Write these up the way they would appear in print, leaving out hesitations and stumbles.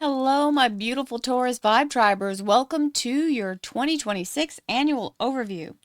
Hello, my beautiful Taurus Vibe Tribers. Welcome to your 2026 annual overview.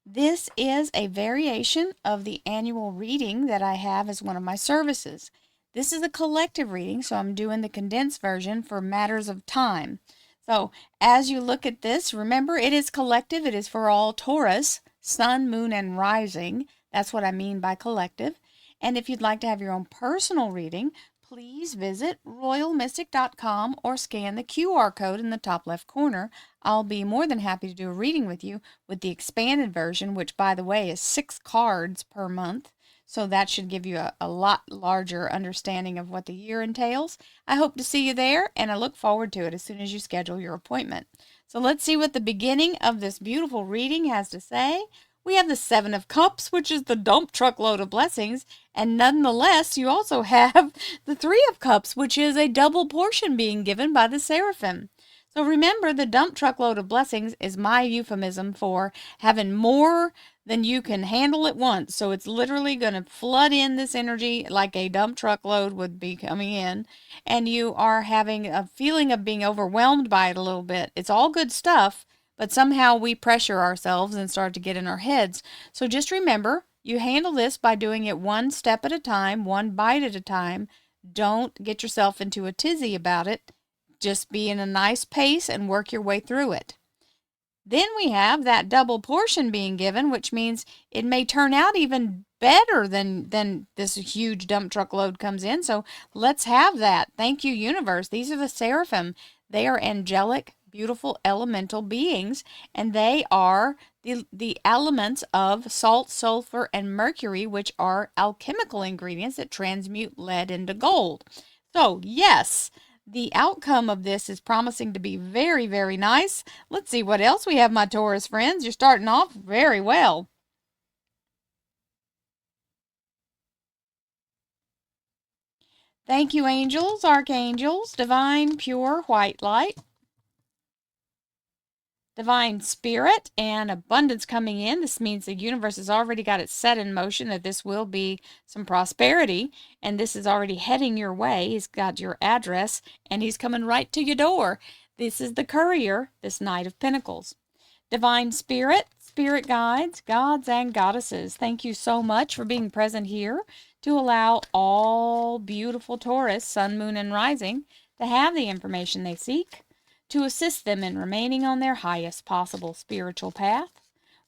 This is a variation of the annual reading that I have as one of my services. This is a collective reading, so I'm doing the condensed version for matters of time. So as you look at this, remember it is collective. It is for all Taurus, sun, moon, and rising. That's what I mean by collective. And if you'd like to have your own personal reading, please visit royalmystic.com or scan the QR code in the top left corner. I'll be more than happy to do a reading with you with the expanded version, which, by the way, is 6 cards per month. So that should give you a lot larger understanding of what the year entails. I hope to see you there, and I look forward to it as soon as you schedule your appointment. So let's see what the beginning of this beautiful reading has to say. We have the Seven of Cups, which is the dump truckload of blessings, and nonetheless, you also have the Three of Cups, which is a double portion being given by the Seraphim. So remember, the dump truckload of blessings is my euphemism for having more than you can handle at once. So it's literally going to flood in this energy like a dump truckload would be coming in, and you are having a feeling of being overwhelmed by it a little bit. It's all good stuff, but somehow we pressure ourselves and start to get in our heads. So just remember, you handle this by doing it one step at a time, one bite at a time. Don't get yourself into a tizzy about it. Just be in a nice pace and work your way through it. Then we have that double portion being given, which means it may turn out even better than this huge dump truck load comes in. So let's have that. Thank you, universe. These are the seraphim. They are angelic, beautiful elemental beings, and they are the elements of salt, sulfur, and mercury, which are alchemical ingredients that transmute lead into gold. So yes, the outcome of this is promising to be very, very nice. Let's see what else we have, my Taurus friends. You're starting off very well. Thank you, angels, archangels, divine, pure, white light, divine spirit, and abundance coming in. This means the universe has already got it set in motion that this will be some prosperity, and this is already heading your way. He's got your address, and he's coming right to your door. This is the courier, this Knight of Pentacles. Divine spirit, spirit guides, gods and goddesses, thank you so much for being present here to allow all beautiful Taurus, sun, moon, and rising to have the information they seek, to assist them in remaining on their highest possible spiritual path.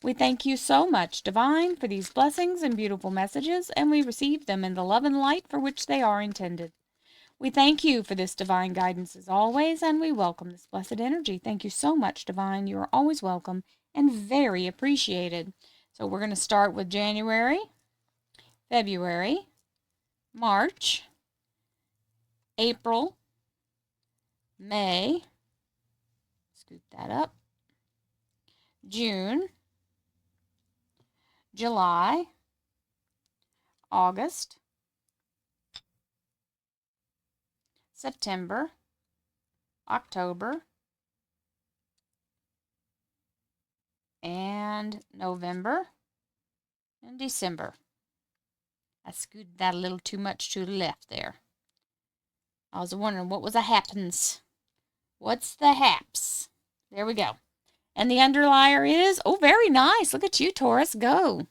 We thank you so much, Divine, for these blessings and beautiful messages, and we receive them in the love and light for which they are intended. We thank you for this divine guidance as always, and we welcome this blessed energy. Thank you so much, Divine. You are always welcome and very appreciated. So we're going to start with January, February, March, April, May, scoot that up, June, July, August, September, October, and November, and December. I scooted that a little too much to the left there. I was wondering what was a happens. What's the haps? There we go. And the underlier is, oh, very nice. Look at you, Taurus. Go.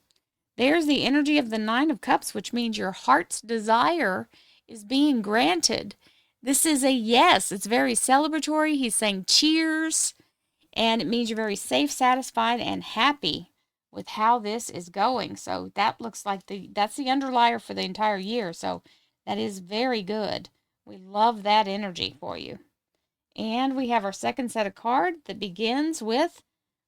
There's the energy of the Nine of Cups, which means your heart's desire is being granted. This is a yes. It's very celebratory. He's saying cheers. And it means you're very safe, satisfied, and happy with how this is going. So that looks like that's the underlier for the entire year. So that is very good. We love that energy for you. And we have our second set of cards that begins with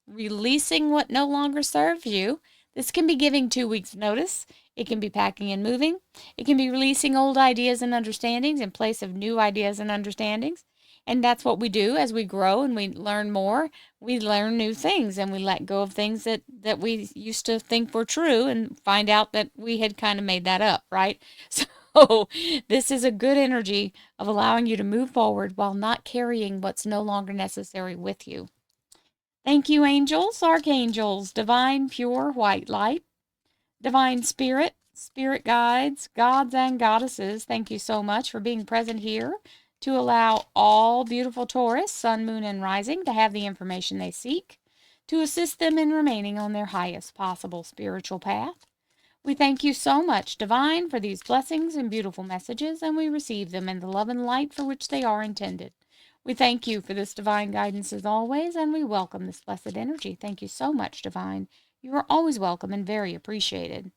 releasing what no longer serves you. This can be giving 2 weeks notice. It can be packing and moving. It can be releasing old ideas and understandings in place of new ideas and understandings. And that's what we do as we grow and we learn more. We learn new things and we let go of things that we used to think were true and find out that we had kind of made that up, right? So this is a good energy of allowing you to move forward while not carrying what's no longer necessary with you. Thank you, angels, archangels, divine, pure, white light, divine spirit, spirit guides, gods and goddesses. Thank you so much for being present here to allow all beautiful Taurus, Sun, Moon, and Rising to have the information they seek, to assist them in remaining on their highest possible spiritual path. We thank you so much, Divine, for these blessings and beautiful messages, and we receive them in the love and light for which they are intended. We thank you for this divine guidance as always, and we welcome this blessed energy. Thank you so much, Divine. You are always welcome and very appreciated.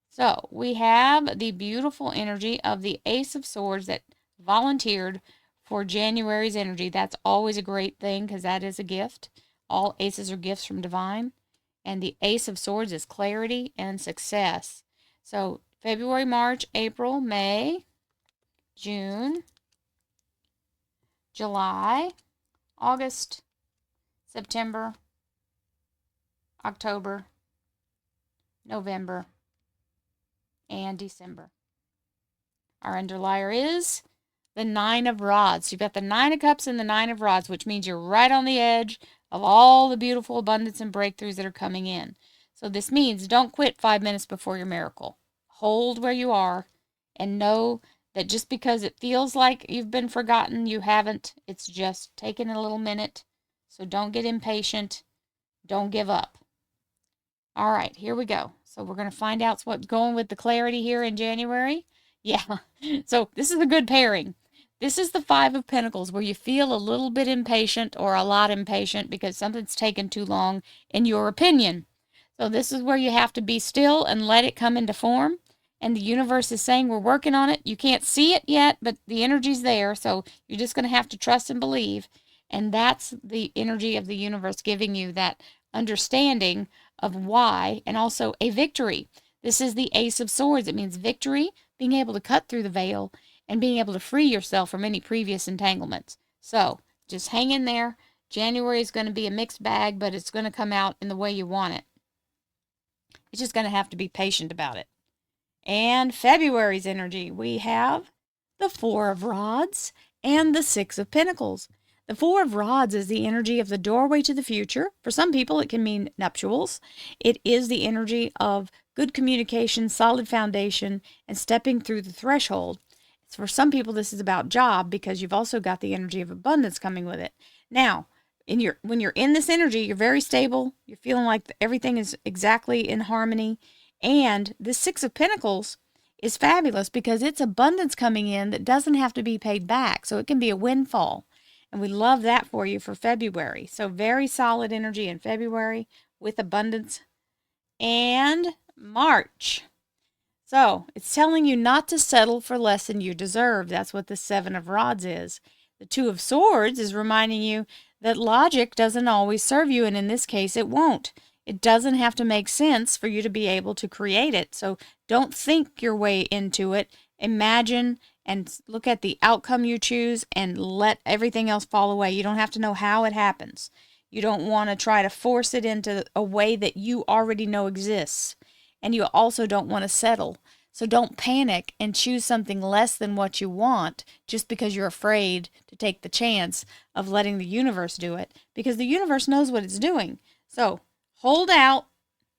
So we have the beautiful energy of the Ace of Swords that volunteered for January's energy. That's always a great thing because that is a gift. All aces are gifts from Divine. And the Ace of Swords is clarity and success. So February, March, April, May, June, July, August, September, October, November, and December. Our underlier is the Nine of Rods. You've got the Nine of Cups and the Nine of Rods, which means you're right on the edge of all the beautiful abundance and breakthroughs that are coming in. So this means don't quit 5 minutes before your miracle. Hold where you are and know that just because it feels like you've been forgotten, you haven't. It's just taken a little minute. So don't get impatient. Don't give up. All right, here we go. So we're going to find out what's going with the clarity here in January. Yeah, so this is a good pairing. This is the Five of Pentacles where you feel a little bit impatient or a lot impatient because something's taken too long in your opinion. So this is where you have to be still and let it come into form. And the universe is saying we're working on it. You can't see it yet, but the energy's there. So you're just going to have to trust and believe. And that's the energy of the universe giving you that understanding of why and also a victory. This is the Ace of Swords. It means victory, being able to cut through the veil, and being able to free yourself from any previous entanglements. So just hang in there. January is going to be a mixed bag, but it's going to come out in the way you want it. It's just going to have to be patient about it. And February's energy, we have the Four of Rods and the Six of Pentacles. The Four of Rods is the energy of the doorway to the future. For some people, it can mean nuptials. It is the energy of good communication, solid foundation, and stepping through the threshold. For some people, this is about job because you've also got the energy of abundance coming with it. Now, when you're in this energy, you're very stable. You're feeling like everything is exactly in harmony. And the Six of Pentacles is fabulous because it's abundance coming in that doesn't have to be paid back. So it can be a windfall. And we love that for you for February. So very solid energy in February with abundance. And March. So it's telling you not to settle for less than you deserve. That's what the Seven of Rods is. The Two of Swords is reminding you that logic doesn't always serve you, and in this case, it won't. It doesn't have to make sense for you to be able to create it. So don't think your way into it. Imagine and look at the outcome you choose and let everything else fall away. You don't have to know how it happens. You don't want to try to force it into a way that you already know exists. And you also don't want to settle. So don't panic and choose something less than what you want just because you're afraid to take the chance of letting the universe do it, because the universe knows what it's doing. So hold out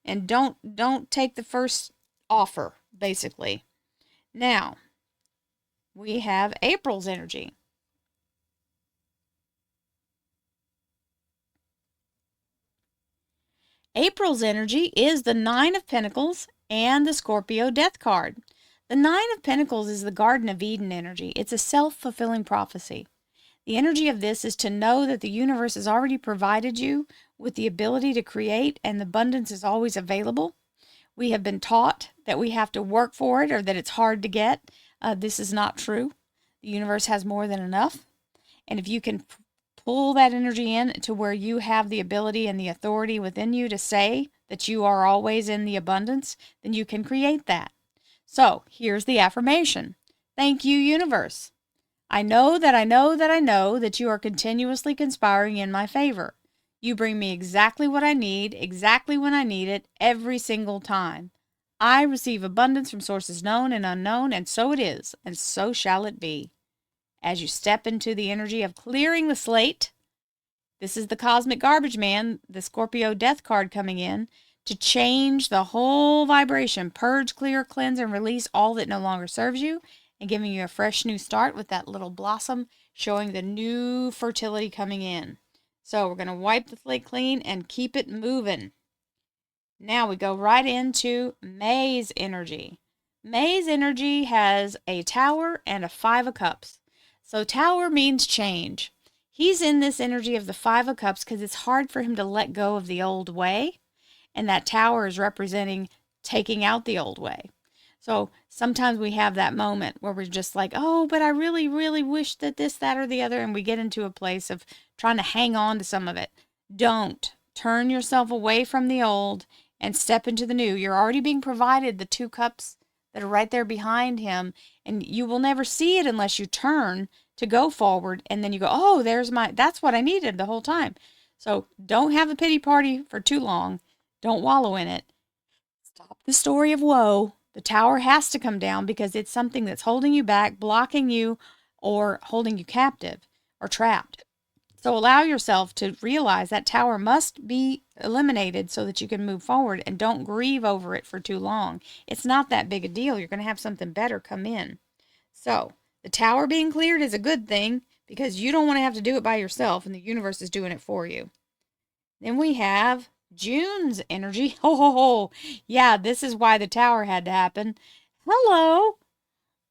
and don't take the first offer, basically. Now, we have April's energy. April's energy is the Nine of Pentacles and the Scorpio Death card. The Nine of Pentacles is the Garden of Eden energy. It's a self-fulfilling prophecy. The energy of this is to know that the universe has already provided you with the ability to create, and the abundance is always available. We have been taught that we have to work for it or that it's hard to get. This is not true. The universe has more than enough. And if you can pull that energy in to where you have the ability and the authority within you to say that you are always in the abundance, then you can create that. So here's the affirmation. Thank you, universe. I know that I know that I know that you are continuously conspiring in my favor. You bring me exactly what I need, exactly when I need it, every single time. I receive abundance from sources known and unknown, and so it is, and so shall it be. As you step into the energy of clearing the slate, this is the Cosmic Garbage Man, the Scorpio Death card coming in, to change the whole vibration, purge, clear, cleanse, and release all that no longer serves you, and giving you a fresh new start with that little blossom showing the new fertility coming in. So we're going to wipe the slate clean and keep it moving. Now we go right into May's energy. May's energy has a Tower and a Five of Cups. So Tower means change. He's in this energy of the Five of Cups because it's hard for him to let go of the old way. And that Tower is representing taking out the old way. So sometimes we have that moment where we're just like, oh, but I really, really wish that this, that, or the other. And we get into a place of trying to hang on to some of it. Don't turn yourself away from the old and step into the new. You're already being provided the 2 cups that are right there behind him. And you will never see it unless you turn to go forward. And then you go, oh, that's what I needed the whole time. So don't have a pity party for too long. Don't wallow in it. Stop the story of woe. The Tower has to come down because it's something that's holding you back, blocking you, or holding you captive or trapped. So allow yourself to realize that Tower must be eliminated so that you can move forward, and don't grieve over it for too long. It's not that big a deal. You're going to have something better come in. So the Tower being cleared is a good thing because you don't want to have to do it by yourself, and the universe is doing it for you. Then we have June's energy. Ho, ho, ho. Yeah, this is why the Tower had to happen. Hello.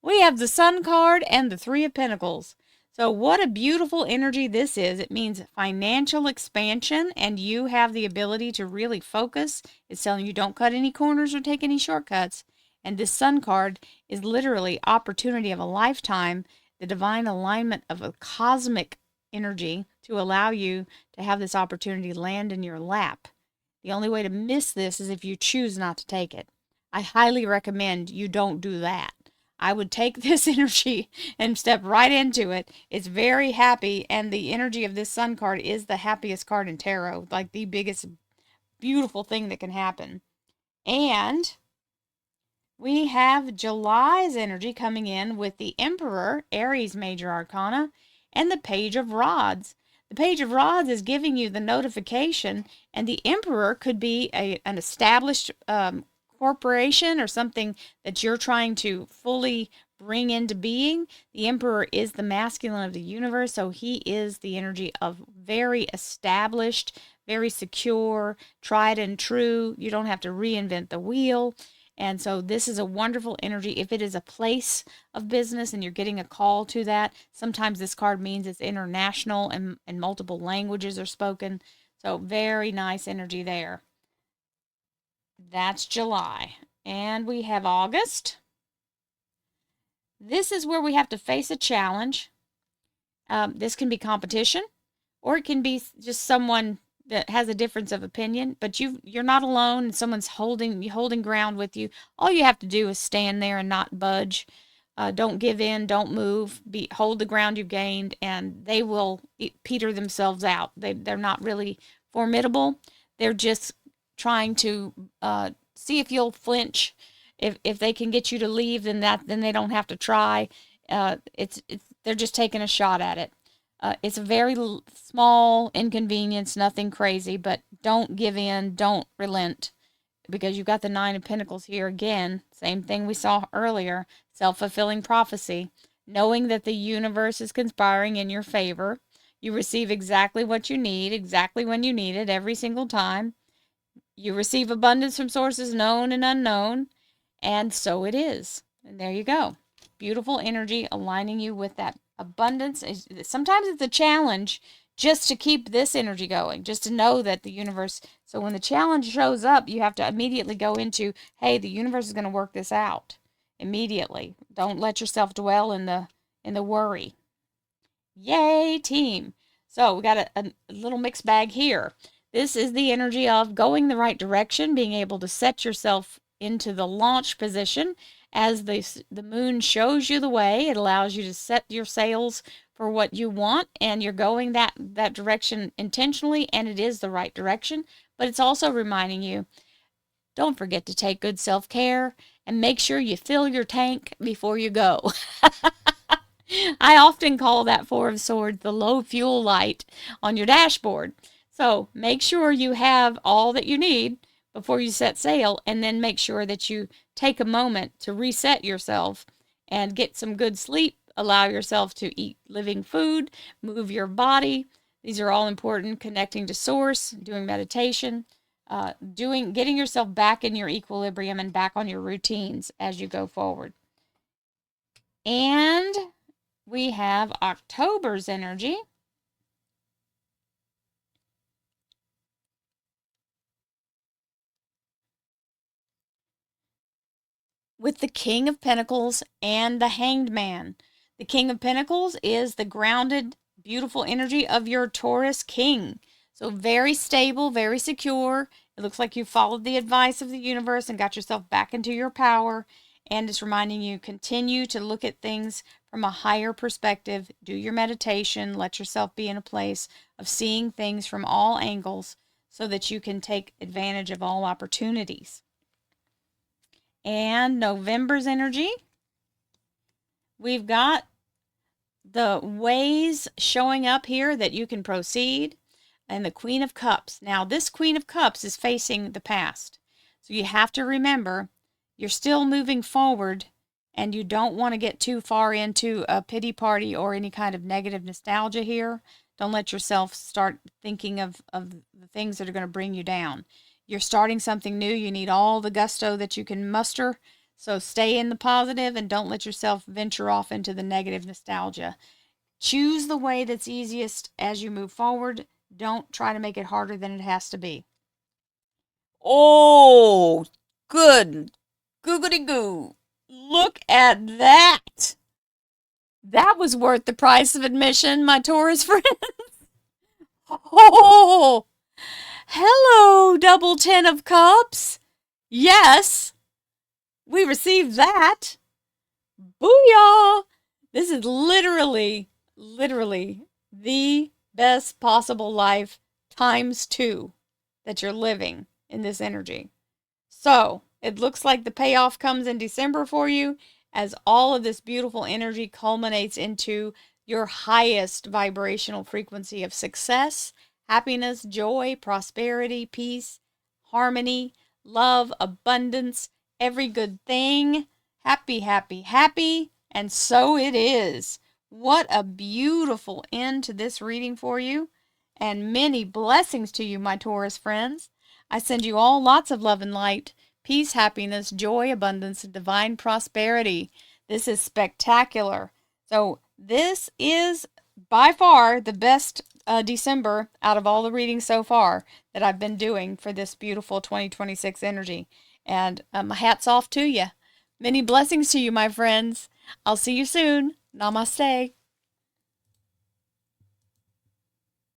We have the Sun card and the Three of Pentacles. So what a beautiful energy this is. It means financial expansion, and you have the ability to really focus. It's telling you don't cut any corners or take any shortcuts. And this Sun card is literally opportunity of a lifetime, the divine alignment of a cosmic energy to allow you to have this opportunity land in your lap. The only way to miss this is if you choose not to take it. I highly recommend you don't do that. I would take this energy and step right into it. It's very happy, and the energy of this Sun card is the happiest card in tarot, like the biggest beautiful thing that can happen. And we have July's energy coming in with the Emperor, Aries major arcana, and the Page of Rods. The Page of Rods is giving you the notification, and the Emperor could be an established corporation or something that you're trying to fully bring into being. The Emperor is the masculine of the universe, so he is the energy of very established, very secure, tried and true. You don't have to reinvent the wheel. And so this is a wonderful energy. If it is a place of business and you're getting a call to that, sometimes this card means it's international and multiple languages are spoken. So very nice energy there. That's July. And we have August. This is where we have to face a challenge. This can be competition, or it can be just someone that has a difference of opinion, but you're not alone, and someone's holding ground with you. All you have to do is stand there and not budge. Don't give in, don't move, hold the ground you've gained, and they will peter themselves out. They're not really formidable. They're just trying to see if you'll flinch. If they can get you to leave, then they don't have to try. They're just taking a shot at it. It's a very small inconvenience, nothing crazy, but don't give in, don't relent, because you've got the Nine of Pentacles here again. Same thing we saw earlier, self-fulfilling prophecy. Knowing that the universe is conspiring in your favor. You receive exactly what you need, exactly when you need it, every single time. You receive abundance from sources known and unknown, and so it is. And there you go. Beautiful energy aligning you with that abundance. Sometimes it's a challenge just to keep this energy going, just to know that the universe, so when the challenge shows up, you have to immediately go into, hey, the universe is going to work this out immediately. Don't let yourself dwell in the worry. Yay, team. So we got a little mixed bag here. This is the energy of going the right direction, being able to set yourself into the launch position as the moon shows you the way. It allows you to set your sails for what you want, and you're going that direction intentionally, and it is the right direction. But it's also reminding you, don't forget to take good self-care and make sure you fill your tank before you go. I often call that Four of Swords the low fuel light on your dashboard. So make sure you have all that you need before you set sail, and then make sure that you take a moment to reset yourself and get some good sleep allow yourself to eat living food, move your body. These are all important. Connecting to source, doing meditation, getting yourself back in your equilibrium and back on your routines as you go forward. And we have October's energy. With the King of Pentacles and the Hanged Man. The King of Pentacles is the grounded, beautiful energy of your Taurus king. So very stable, very secure. It looks like you followed the advice of the universe and got yourself back into your power. And it's reminding you, continue to look at things from a higher perspective. Do your meditation. Let yourself be in a place of seeing things from all angles so that you can take advantage of all opportunities. And November's energy, we've got the ways showing up here that you can proceed, and the Queen of Cups. Now, this Queen of Cups is facing the past. So you have to remember, you're still moving forward, and you don't want to get too far into a pity party or any kind of negative nostalgia here. Don't let yourself start thinking of the things that are going to bring you down. You're starting something new. You need all the gusto that you can muster. So stay in the positive and don't let yourself venture off into the negative nostalgia. Choose the way that's easiest as you move forward. Don't try to make it harder than it has to be. Oh, good. Googity goo. Look at that. That was worth the price of admission, my Taurus friends. Oh, hello, double 10 of cups. Yes, we received that. Booyah. This is literally the best possible life times 2 that you're living in this energy. So it looks like the payoff comes in December for you as all of this beautiful energy culminates into your highest vibrational frequency of success, happiness, joy, prosperity, peace, harmony, love, abundance, every good thing. Happy, happy, happy. And so it is. What a beautiful end to this reading for you. And many blessings to you, my Taurus friends. I send you all lots of love and light, peace, happiness, joy, abundance, and divine prosperity. This is spectacular. So this is by far the best December out of all the readings so far that I've been doing for this beautiful 2026 energy. And my hat's off to you. Many blessings to you, my friends. I'll see you soon. Namaste.